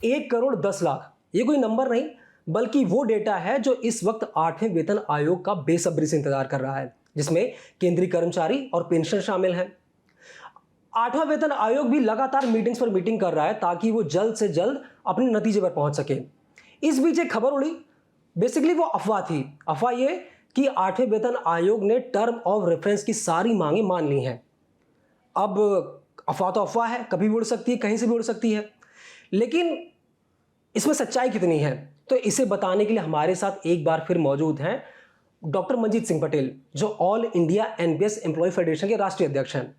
1,10,00,000 ये कोई नंबर नहीं, बल्कि वो डेटा है जो इस वक्त 8वें वेतन आयोग का बेसब्री से इंतजार कर रहा है, जिसमें केंद्रीय कर्मचारी और पेंशन शामिल हैं। 8वां वेतन आयोग भी लगातार मीटिंग्स पर मीटिंग कर रहा है ताकि वो जल्द से जल्द अपने नतीजे पर पहुंच सके। इस बीच एक खबर उड़ी, बेसिकली वो अफवाह थी। अफवाह ये कि 8वें वेतन आयोग ने टर्म ऑफ रेफरेंस की सारी मांगे मान ली हैं। अब अफवाह तो अफवाह है, कभी भी उड़ सकती है, कहीं से भी उड़ सकती है, लेकिन इसमें सच्चाई कितनी है, तो इसे बताने के लिए हमारे साथ एक बार फिर मौजूद हैं डॉक्टर मंजीत सिंह पटेल, जो all India NPS employ federation के राष्ट्रीय अध्यक्ष हैं।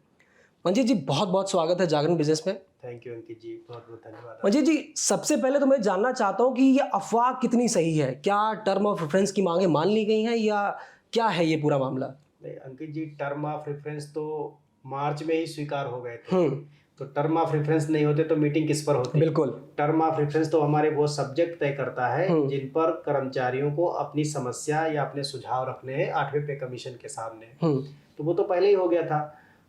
मंजीत जी, बहुत बहुत स्वागत है जागरण बिजनेस में। थैंक यू अंकित जी, बहुत बहुत धन्यवाद। मंजीत जी, सबसे पहले तो मैं जानना चाहता हूं कि ये अफवाह कितनी सही है, क्या टर्म ऑफ रेफरेंस की मांगे मान ली गई हैं या क्या है ये पूरा मामला? नहीं अंकित जी, टर्म ऑफ रेफरेंस तो मार्च में ही स्वीकार हो गए थे। तो टर्म ऑफ रेफरेंस नहीं होते तो मीटिंग किस पर होती? बिल्कुल। टर्म ऑफ रेफरेंस तो हमारे वो सब्जेक्ट तय करता है जिन पर कर्मचारियों को अपनी समस्या या अपने सुझाव रखने हैं 8वें पे कमीशन के सामने। तो वो तो पहले ही हो गया था।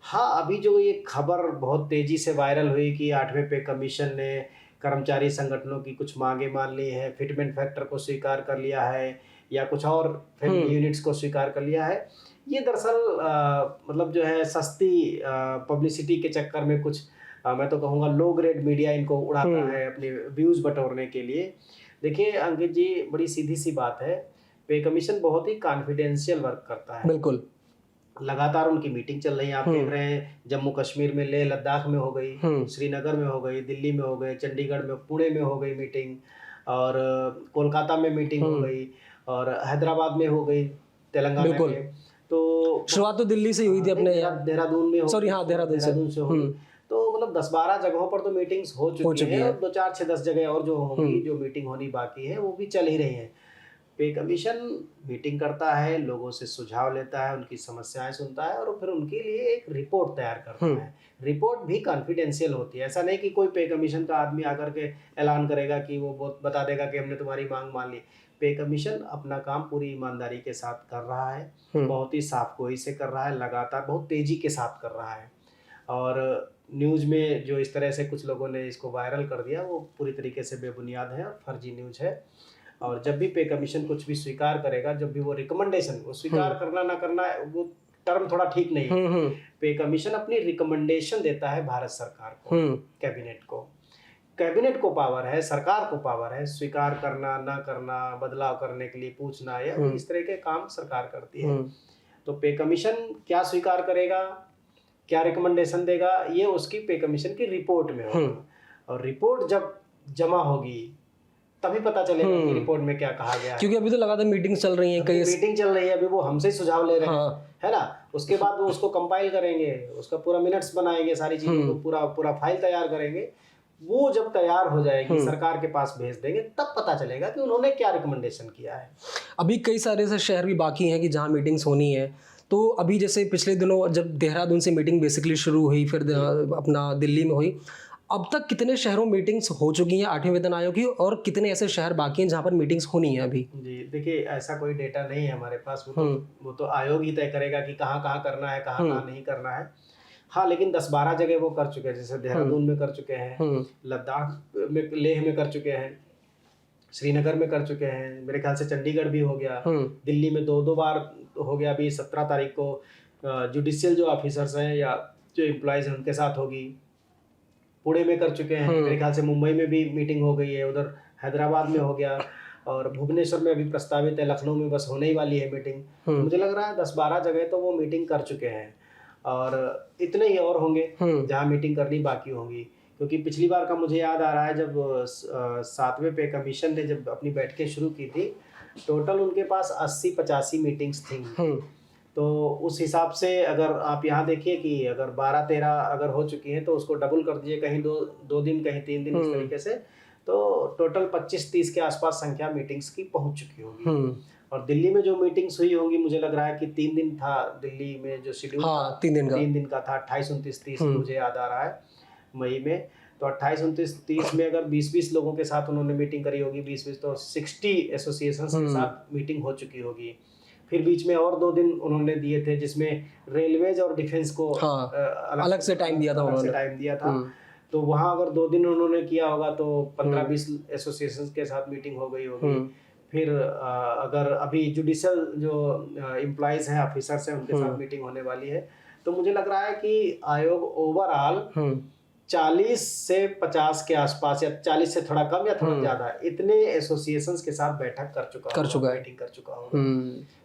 हाँ, अभी जो ये खबर बहुत तेजी से वायरल हुई कि 8वें पे कमीशन ने कर्मचारी संगठनों की कुछ मांगे मान ली है, फिटमेंट फैक्टर को स्वीकार कर लिया है या कुछ और यूनिट्स को स्वीकार कर लिया है, ये दरअसल मतलब जो है सस्ती पब्लिसिटी के चक्कर में कुछ मैं तो कहूँगा लो ग्रेड मीडिया इनको उड़ाता है अपने व्यूज़ बटोरने के लिए। देखिए अंकित जी, बड़ी सीधी सी बात है, पे कमीशन बहुत ही कॉन्फिडेंशियल वर्क करता है। बिल्कुल। लगातार उनकी मीटिंग चल रही है, आप देख रहे हैं जम्मू कश्मीर में, लेह लद्दाख में हो गई, श्रीनगर में हो गई, दिल्ली में हो गई, चंडीगढ़ में, पुणे में हो गई मीटिंग, और कोलकाता में मीटिंग हो गई, और हैदराबाद में हो गई, तेलंगाना में। तो शुरुआत तो दिल्ली से हुई थी, अपने देहरादून में, सॉरी हाँ, देहरादून से हो गई। तो मतलब 10-12 जगहों पर तो मीटिंग्स हो चुकी हैं, और 2-4-6-10 जगह और जो होंगी, जो मीटिंग होनी बाकी है, वो भी चल ही रही हैं। पे कमीशन मीटिंग करता है, लोगों से सुझाव लेता है, उनकी समस्याएं सुनता है और फिर उनके लिए एक रिपोर्ट तैयार करता है। रिपोर्ट भी कॉन्फिडेंशियल होती है। ऐसा नहीं कि कोई पे कमीशन का आदमी आकर के ऐलान करेगा कि वो बता देगा कि हमने तुम्हारी मांग मान ली। पे कमीशन अपना काम पूरी ईमानदारी के साथ कर रहा है, बहुत ही साफगोई से कर रहा है, लगातार बहुत तेजी के साथ कर रहा है। और न्यूज़ में जो इस तरह से कुछ लोगों ने इसको वायरल कर दिया, वो पूरी तरीके से बेबुनियाद है और फर्जी न्यूज़ है। और जब भी पे कमीशन कुछ भी स्वीकार करेगा, जब भी वो रिकमेंडेशन, वो स्वीकार करना ना करना, वो टर्म थोड़ा ठीक नहीं है। पे कमीशन अपनी रिकमेंडेशन देता है भारत सरकार को, कैबिनेट को। कैबिनेट को पावर है, सरकार को पावर है स्वीकार करना, ना करना, बदलाव करने के लिए पूछना, या इस तरह के काम सरकार करती है। तो पे कमीशन क्या स्वीकार करेगा, क्या रिकमेंडेशन देगा, ये उसकी पे कमीशन की रिपोर्ट में होगा। और रिपोर्ट जब जमा होगी तभी पता चलेगा कि रिपोर्ट में क्या कहा गया है। क्योंकि अभी तो लगातार मीटिंग चल रही है, कई मीटिंग चल रही है, अभी वो हमसे सुझाव ले रहे हैं, है ना। उसके बाद वो उसको कंपाइल करेंगे, उसका पूरा मिनट्स बनाएंगे, सारी चीजों को पूरा फाइल तैयार करेंगे। वो जब तैयार हो जाएगी, सरकार के पास भेज देंगे, तब पता चलेगा कि उन्होंने क्या रिकमेंडेशन किया है। अभी कई सारे ऐसे शहर भी बाकी हैं कि जहाँ मीटिंग्स होनी है। तो अभी जैसे पिछले दिनों जब देहरादून से मीटिंग बेसिकली शुरू हुई, फिर अपना दिल्ली में हुई, अब तक कितने शहरों में मीटिंग्स हो चुकी हैं 8वें वेतन आयोग की, और कितने ऐसे शहर बाकी हैं जहाँ पर मीटिंग्स होनी है अभी? जी देखिए, ऐसा कोई डेटा नहीं है हमारे पास, वो तो आयोग ही तय करेगा कि कहाँ कहाँ करना है, कहाँ कहाँ नहीं करना है। हाँ, लेकिन 10-12 जगह वो कर चुके हैं, जैसे देहरादून में कर चुके हैं, लद्दाख में, लेह में कर चुके हैं, श्रीनगर में कर चुके हैं, मेरे ख्याल से चंडीगढ़ भी हो गया, दिल्ली में 2 बार हो गया। अभी 17 तारीख को जुडिशियल जो ऑफिसर्स हैं या जो एम्प्लॉयज़ हैं उनके साथ होगी। पुणे में कर चुके हैं, मेरे ख्याल से मुंबई में भी मीटिंग हो गई है, उधर हैदराबाद में हो गया, और भुवनेश्वर में अभी प्रस्तावित है, लखनऊ में बस होने ही वाली है मीटिंग। मुझे लग रहा है 10-12 जगह तो वो मीटिंग कर चुके हैं, और इतने ही और होंगे जहाँ मीटिंग करनी बाकी होंगी। क्योंकि पिछली बार का मुझे याद आ रहा है, जब 7वें पे कमीशन ने जब अपनी बैठकें शुरू की थी, टोटल उनके पास 80-85 मीटिंग्स थी। तो उस हिसाब से अगर आप यहाँ देखिए कि अगर 12-13 अगर हो चुकी हैं, तो उसको डबल कर दीजिए, कहीं 2 दिन, कहीं 3 दिन, इस तरीके से, तो टोटल 25-30 के आसपास संख्या मीटिंग्स की पहुँच चुकी होगी। और दिल्ली में जो मीटिंग्स हुई होंगी, मुझे लग रहा है कि 3 दिन था दिल्ली में जो शेड्यूल, 3 दिन का था, 28, 29, 30 मुझे याद आ रहा है मई में। तो 28, 29, 30 में अगर 20-20 लोगों के साथ उन्होंने मीटिंग करी होगी, 20-20 तो 60 एसोसिएशन के साथ मीटिंग हो चुकी होगी। फिर बीच में और 2 दिन उन्होंने दिए थे, जिसमें रेलवेज और डिफेंस को अलग से टाइम दिया था, अलग से टाइम दिया था। तो वहाँ अगर 2 दिन उन्होंने किया होगा तो 15-20 एसोसिएशन के साथ मीटिंग हो गई होगी। फिर अगर अभी जुडिशियल जो एम्प्लॉइज हैं, ऑफिसर्स हैं, उनके साथ मीटिंग होने वाली है। तो मुझे लग रहा है कि आयोग ओवरऑल 40 से 50 के आसपास या 40 से थोड़ा कम या थोड़ा ज्यादा इतने एसोसिएशंस के साथ बैठक कर चुका है, मीटिंग कर चुका होगा।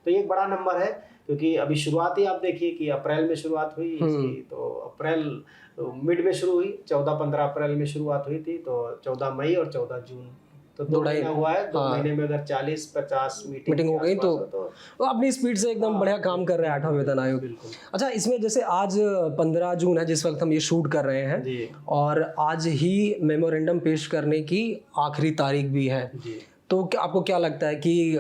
तो ये एक बड़ा नंबर है, क्योंकि अभी शुरुआत ही आप देखिए कि अप्रैल में शुरुआत हुई इसकी। तो अप्रैल मिड में शुरू हुई, 14-15 अप्रैल में शुरुआत हुई थी, तो 14 मई और 14 जून, तो 2 महीना हुआ है। 2 महीने में अगर 40-50 मीटिंग हो गई तो अपनी स्पीड से एकदम बढ़िया काम कर रहे हैं 8वां वेतन आयोग। अच्छा, इसमें जैसे आज 15 जून है जिस वक्त हम ये शूट कर रहे हैं, और आज ही मेमोरेंडम पेश करने की आखिरी तारीख भी है। तो आपको क्या लगता है कि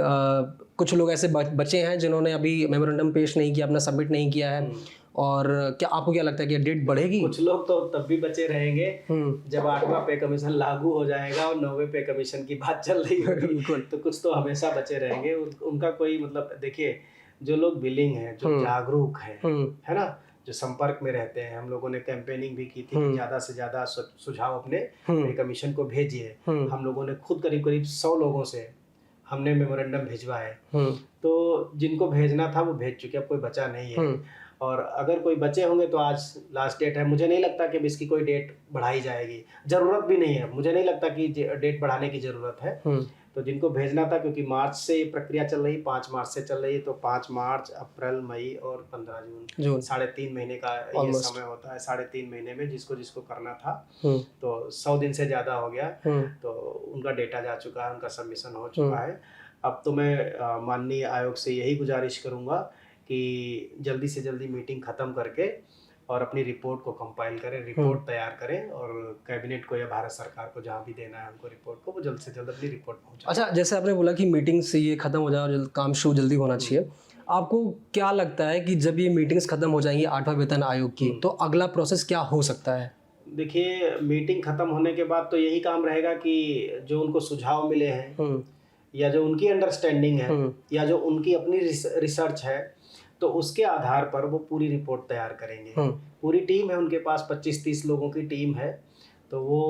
कुछ लोग ऐसे बचे हैं जिन्होंने अभी मेमोरेंडम पेश नहीं किया, अपना सबमिट नहीं किया है, और क्या आपको क्या लगता है कि डेट बढ़ेगी? कुछ लोग तो तब भी बचे रहेंगे जब 8वां पे कमीशन लागू हो जाएगा और 9वें पे कमीशन की बात चल रही होगी। तो कुछ तो हमेशा बचे रहेंगे। उनका कोई मतलब, देखिए जो लोग विलिंग हैं, जो जागरूक हैं, है ना, जो संपर्क में रहते हैं, हम लोगों ने कैंपेनिंग भी की थी कि ज्यादा से ज्यादा सुझाव अपने पे कमीशन को भेजिए। हम लोगों ने खुद करीब 100 लोगों से हमने मेमोरेंडम भिजवाए। तो जिनको भेजना था वो भेज चुके, अब कोई बचा नहीं है। और अगर कोई बचे होंगे तो आज लास्ट डेट है। मुझे नहीं लगता कि इसकी कोई डेट बढ़ाई जाएगी, जरूरत भी नहीं है। मुझे नहीं लगता कि डेट बढ़ाने की जरूरत है। तो जिनको भेजना था, क्योंकि मार्च से ये प्रक्रिया चल रही, 5 मार्च से चल रही है, तो 5 मार्च, अप्रैल, मई और 15 जून 3.5 महीने का ये समय होता है। 3.5 महीने में जिसको जिसको करना था, तो 100 दिन से ज्यादा हो गया, तो उनका डेटा जा चुका है, उनका सबमिशन हो चुका है। अब तो मैं माननीय आयोग से यही गुजारिश करूंगा कि जल्दी से जल्दी मीटिंग खत्म करके और अपनी रिपोर्ट को कंपाइल करें, रिपोर्ट तैयार करें, और कैबिनेट को या भारत सरकार को जहाँ भी देना है उनको रिपोर्ट को, वो जल्द से जल्द अपनी रिपोर्ट पहुंचाएं। अच्छा, जैसे आपने बोला कि मीटिंग से ये खत्म हो जाए और काम शुरू जल्दी होना चाहिए, आपको क्या लगता है कि जब ये मीटिंग्स खत्म हो जाएंगी 8वां वेतन आयोग की, तो अगला प्रोसेस क्या हो सकता है? देखिए, मीटिंग खत्म होने के बाद तो यही काम रहेगा कि जो उनको सुझाव मिले हैं या जो उनकी अंडरस्टैंडिंग है या जो उनकी अपनी रिसर्च है, तो उसके आधार पर वो पूरी रिपोर्ट तैयार करेंगे। पूरी टीम है उनके पास, 25-30 लोगों की टीम है। तो वो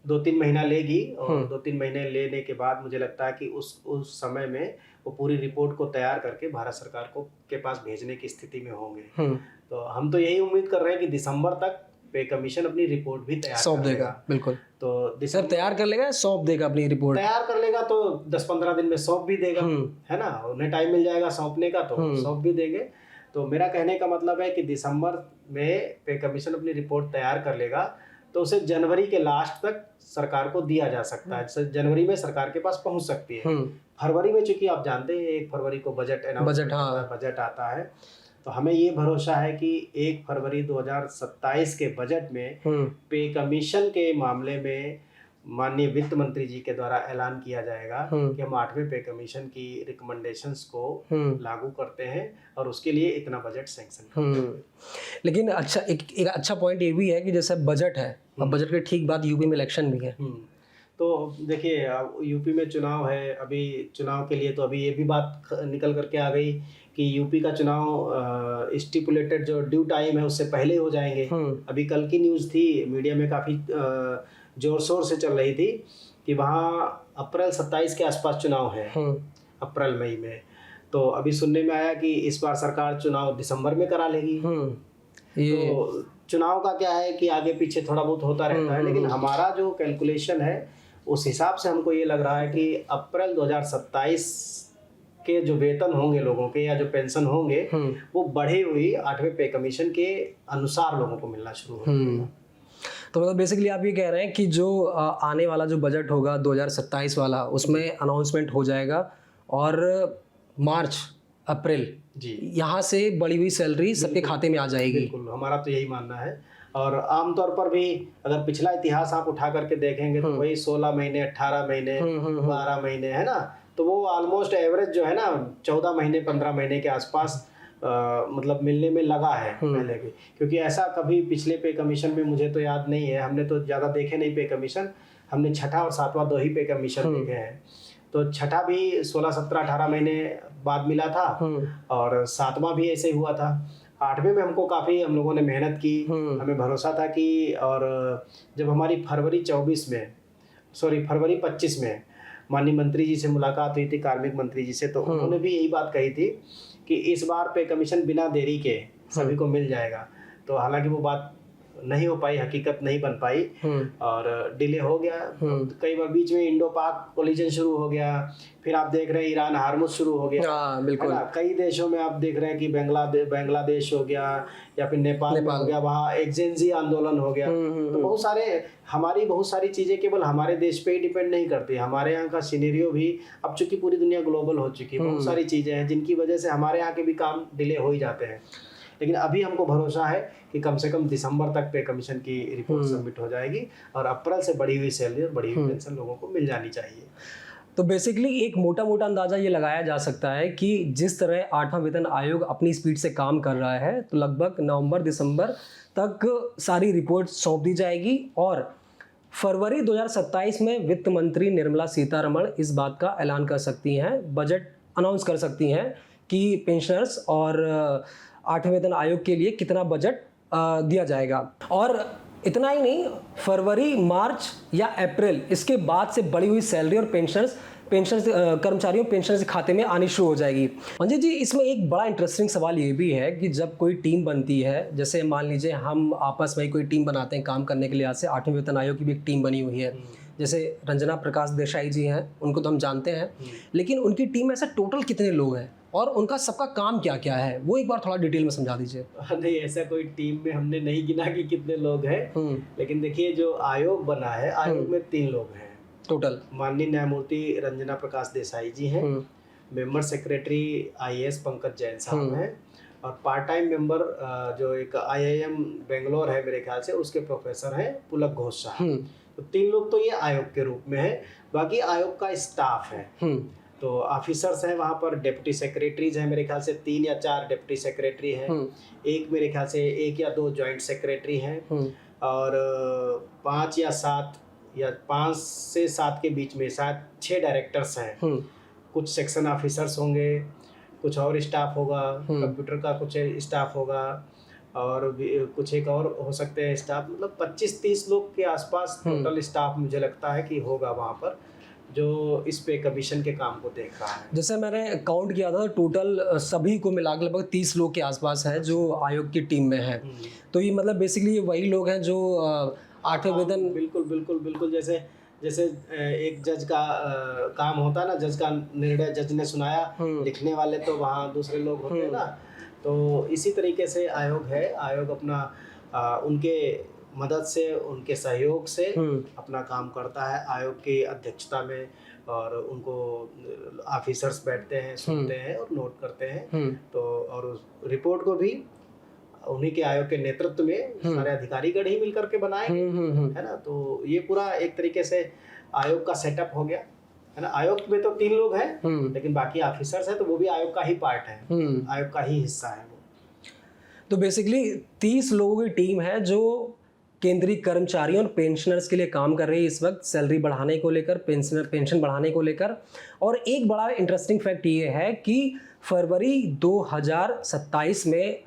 2-3 महीना लेगी, और 2-3 महीने लेने के बाद मुझे लगता है कि उस समय में वो पूरी रिपोर्ट को तैयार करके भारत सरकार के पास भेजने की स्थिति में होंगे। तो हम तो यही उम्मीद कर रहे हैं कि दिसंबर तक पे कमीशन अपनी रिपोर्ट भी तैयार सौंप देगा। बिल्कुल। तो दिसंबर तैयार कर लेगा, सौंप देगा अपनी रिपोर्ट, तैयार कर लेगा तो 10-15 दिन में सौंप भी देगा, है ना, उन्हें टाइम मिल जाएगा सौंपने का, तो सौंप भी देंगे। तो मेरा कहने का मतलब है कि दिसंबर में पे कमीशन अपनी रिपोर्ट तैयार कर लेगा, तो उसे जनवरी के लास्ट तक सरकार को दिया जा सकता है। जनवरी में सरकार के पास पहुंच सकती है। फरवरी में, चूंकि आप जानते हैं 1 फरवरी को बजट आता है, तो हमें ये भरोसा है कि 1 फरवरी 2027 के बजट में पे कमीशन के मामले में माननीय वित्त मंत्री जी के द्वारा ऐलान किया जाएगा कि हम 8वें पे कमीशन की रिकमेंडेशंस को लागू करते हैं, और उसके लिए इतना बजट सैंक्शन। लेकिन अच्छा, एक अच्छा पॉइंट ये भी है कि जैसे बजट है, अब बजट के ठीक बाद यूपी में इलेक्शन भी है। तो देखिए, यूपी में चुनाव है। अभी चुनाव के लिए तो अभी ये भी बात निकल करके आ गई कि यूपी का चुनाव स्टिपुलेटेड जो ड्यू टाइम है उससे पहले हो जाएंगे। अभी कल की न्यूज़ थी, मीडिया में काफ़ी जोर शोर से चल रही थी कि वहाँ अप्रैल 27 के आसपास चुनाव है, अप्रैल मई में। तो अभी सुनने में आया कि इस बार सरकार चुनाव दिसंबर में करा लेगी। तो चुनाव का क्या है कि आगे पीछे थोड़ा बहुत होता रहता है, लेकिन हमारा जो कैलकुलेशन है उस हिसाब से हमको ये लग रहा है कि अप्रैल 2027 के जो वेतन होंगे लोगों के या जो पेंशन होंगे वो बढ़ी हुई 8वें पे कमीशन के अनुसार लोगों को मिलना शुरू होगा। तो मतलब बेसिकली आप ये कह रहे हैं कि जो आने वाला जो बजट होगा 2027 वाला, उसमें अनाउंसमेंट हो जाएगा, और मार्च अप्रैल यहाँ से बढ़ी हुई सैलरी सबके खाते में आ जाएगी। बिल्कुल, हमारा तो यही मानना है। और आमतौर पर भी अगर पिछला इतिहास आप उठा करके देखेंगे तो वही 16 महीने, 18 महीने, 12 महीने, है ना, तो वो ऑलमोस्ट एवरेज जो है ना 14 महीने, 15 महीने के आसपास मतलब मिलने में लगा है पहले भी। क्योंकि ऐसा कभी पिछले पे कमीशन में मुझे तो याद नहीं है, हमने तो ज़्यादा देखे नहीं पे कमीशन, हमने छठा और सातवां 2 ही पे कमीशन देखे हैं। तो छठा भी 16, 17, 18 महीने बाद मिला था, और सातवां भी ऐसे हुआ था। 8वें में हमको काफ़ी हम लोगों ने मेहनत की, हमें भरोसा था कि, और जब हमारी फरवरी 25 में माननीय मंत्री जी से मुलाकात हुई थी, कार्मिक मंत्री जी से, तो उन्होंने भी यही बात कही थी कि इस बार पे कमीशन बिना देरी के सभी को मिल जाएगा। तो हालांकि वो बात नहीं हो पाई, हकीकत नहीं बन पाई और डिले हो गया। कई बार बीच में इंडो पाक कोलिजन शुरू हो गया, फिर आप देख रहे हैं ईरान हार्मुज शुरू हो गया, बिल्कुल। कई देशों में आप देख रहे हैं कि बांग्लादेश हो गया या फिर नेपाल में हो गया, वहाँ एक जेनजी आंदोलन हो गया। तो बहुत सारी चीजें केवल हमारे देश पे ही डिपेंड नहीं करती, हमारे यहाँ का सिनेरियो भी अब चूंकि पूरी दुनिया ग्लोबल हो चुकी है, बहुत सारी चीजें हैं जिनकी वजह से हमारे यहाँ के भी काम डिले हो ही जाते हैं। लेकिन अभी हमको भरोसा है कि कम से कम दिसंबर तक पे कमीशन की रिपोर्ट सबमिट हो जाएगी और अप्रैल से बढ़ी हुई सैलरी और बढ़ी हुई पेंशन लोगों को मिल जानी चाहिए। तो बेसिकली एक मोटा अंदाजा ये लगाया जा सकता है कि जिस तरह 8वां वेतन आयोग अपनी स्पीड से काम कर रहा है, तो लगभग नवंबर दिसंबर तक सारी रिपोर्ट सौंप दी जाएगी और फरवरी 2027 में वित्त मंत्री निर्मला सीतारमण इस बात का ऐलान कर सकती हैं, बजट अनाउंस कर सकती हैं कि पेंशनर्स और 8वें वेतन आयोग के लिए कितना बजट दिया जाएगा। और इतना ही नहीं, फरवरी, मार्च या अप्रैल इसके बाद से बढ़ी हुई सैलरी और पेंशनर्स कर्मचारियों पेंशनर्स के खाते में आनी शुरू हो जाएगी। मंजीत जी, इसमें एक बड़ा इंटरेस्टिंग सवाल ये भी है कि जब कोई टीम बनती है, जैसे मान लीजिए हम आपस में कोई टीम बनाते हैं काम करने के लिहाज से, 8वें वेतन आयोग की भी एक टीम बनी हुई है, जैसे रंजना प्रकाश देसाई जी हैं, उनको तो हम जानते हैं, लेकिन उनकी टीम में ऐसा टोटल कितने लोग हैं और उनका सबका काम क्या क्या है, वो एक बार थोड़ा डिटेल में समझा दीजिए। नहीं, ऐसा कोई टीम में हमने नहीं गिना कि कितने लोग हैं, लेकिन देखिए जो आयोग बना है, आयोग में 3 लोग हैं टोटल। माननीय न्यायमूर्ति रंजना प्रकाश देसाई जी हैं, member secretary IAS Pankaj Jain साहब हैं, और पार्ट टाइम मेंबर जो एक IIM बेंगलोर है मेरे ख्याल से, उसके प्रोफेसर हैं पुलक घोष साहब। तो 3 लोग तो ये आयोग के रूप में है, बाकी आयोग का स्टाफ है। तो ऑफिसर्स हैं वहाँ पर, डिप्टी सेक्रेटरीज हैं मेरे ख्याल से 3 या 4 डिप्टी सेक्रेटरी हैं, एक मेरे ख्याल से 1 या 2 जॉइंट सेक्रेटरी हैं, और 5 या 7 या 5 से 7 के बीच में शायद 6 डायरेक्टर्स हैं। कुछ सेक्शन ऑफिसर्स होंगे, कुछ और स्टाफ होगा, कंप्यूटर का कुछ स्टाफ होगा, और कुछ एक और हो सकते हैं स्टाफ, मतलब 25-30 लोग के आसपास टोटल स्टाफ मुझे लगता है कि होगा वहाँ पर, जो इस पे कमीशन के काम को देख रहा है। जैसे मैंने काउंट किया था, टोटल सभी को मिलाकर लगभग 30 लोग के आसपास हैं जो आयोग की टीम में हैं। तो ये मतलब बेसिकली ये वही लोग हैं जो 8वें वेतन। बिल्कुल जैसे एक जज का काम होता है ना, जज का निर्णय जज ने सुनाया, लिखने वाले तो वहाँ दूसरे लोग होते हैं ना, तो इसी तरीके से आयोग है। आयोग अपना उनके मदद से, उनके सहयोग से अपना काम करता है आयोग की अध्यक्षता में, और उनको ऑफिसर्स बैठते हैं, सुनते हैं और नोट करते हैं। तो और उस रिपोर्ट को भी उन्हीं के आयोग के नेतृत्व में सारे अधिकारीगण ही मिलकर के बनाए, है ना। तो ये पूरा एक तरीके से आयोग का सेटअप हो गया, है ना। आयोग में तो 3 लोग हैं, लेकिन बाकी ऑफिसर्स हैं तो वो भी आयोग का ही पार्ट है, आयोग का ही हिस्सा है वो। तो बेसिकली 30 लोगों की टीम है जो केंद्रीय कर्मचारियों और पेंशनर्स के लिए काम कर रही है इस वक्त, सैलरी बढ़ाने को लेकर, पेंशन बढ़ाने को लेकर। और एक बड़ा इंटरेस्टिंग फैक्ट ये है कि फरवरी 2027 में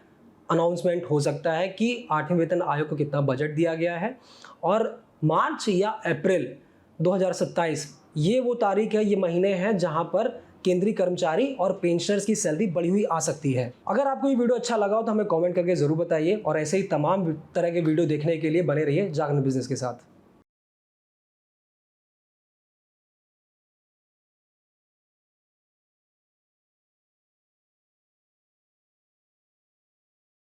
अनाउंसमेंट हो सकता है कि 8वें वेतन आयोग को कितना बजट दिया गया है, और मार्च या अप्रैल 2027 ये वो तारीख है, ये महीने हैं जहां पर केंद्रीय कर्मचारी और पेंशनर्स की सैलरी बढ़ी हुई आ सकती है। अगर आपको ये वीडियो अच्छा लगा हो तो हमें कमेंट करके ज़रूर बताइए, और ऐसे ही तमाम तरह के वीडियो देखने के लिए बने रहिए जागरण बिजनेस के साथ।